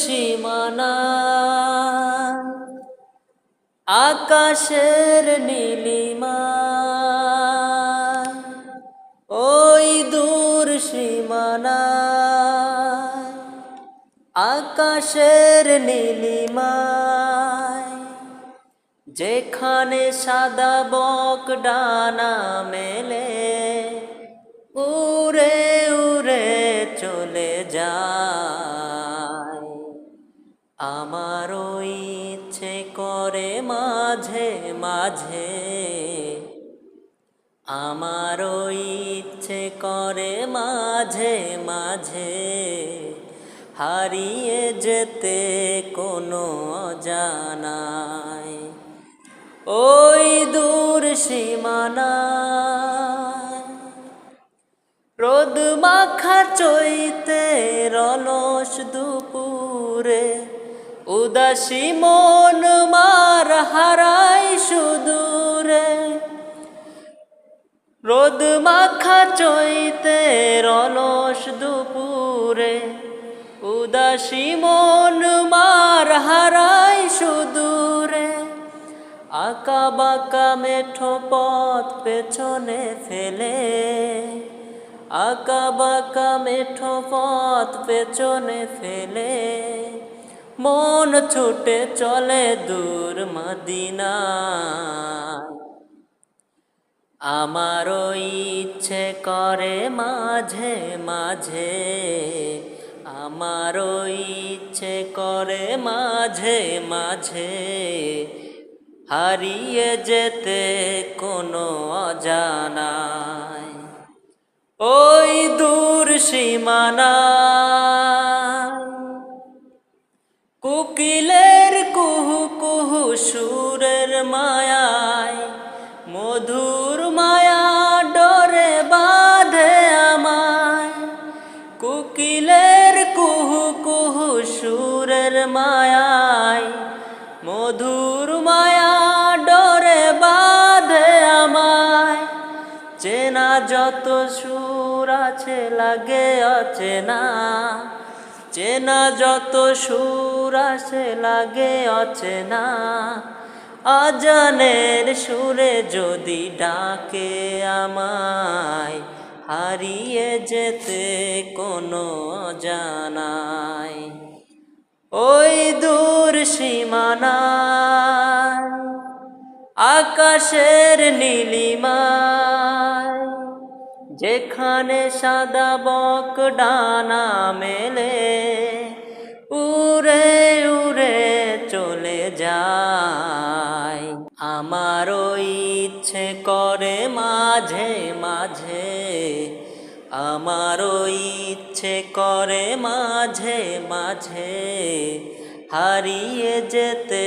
সীমানা আকাশের নীলিমা, ওই দূর সীমানা আকাশের নীলিমায়, যেখানে সাদা বক ডানা মেলে উড়ে উড়ে চলে যায়। আমারও ইচ্ছে করে মাঝে মাঝে, আমারও ইচ্ছে করে মাঝে মাঝে হারিয়ে যেতে কোনো অজানায়, ওই দূর সীমানায়। রোদ মাখা চৈতের অলস দুপুরে উদাসী মন মার হারাই সুদূরে। রোদ মাখা চৈতের অলস দুপুরে উদাসী মন মার হারাই সুদূরে। আঁকা বাঁকা মেঠো পথ পেছনে ফেলে, আঁকা বাঁকা মেঠো পথ পেছনে ফেলে মন ছুটে চলে দূর মদিনায়। আমারও ইচ্ছে করে মাঝে মাঝে, আমারও ইচ্ছে করে মাঝে মাঝে হারিয়ে যেতে কোনো অজানায়, ওই দূর সীমানায়। কোকিলের কুহু কুহু সুরের মায়ায় মধুর মায়া ডরে বাঁধে আমায়। কোকিলের কুহু কুহু সুরের মায়ায় মধুর মায়া ডরে বাঁধে আমায়। চেনা যত সুর আছে লাগে অচেনা, চেনা যত সুর আছে লাগে অচেনা। আজানের সুরে যদি ডাকে আমায়, হারিয়ে যেতে কোনো অজানায়, ওই দূর সীমানায় আকাশের নীলিমায়, যেখানে সাদা বক ডানা মেলে উড়ে উড়ে চলে যায়। আমারও ইচ্ছে করে মাঝে মাঝে, আমারও ইচ্ছে করে মাঝে মাঝে হারিয়ে যেতে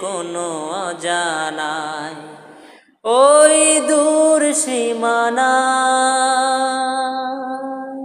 কোনো অজানায়, ওই দূর সীমানায়।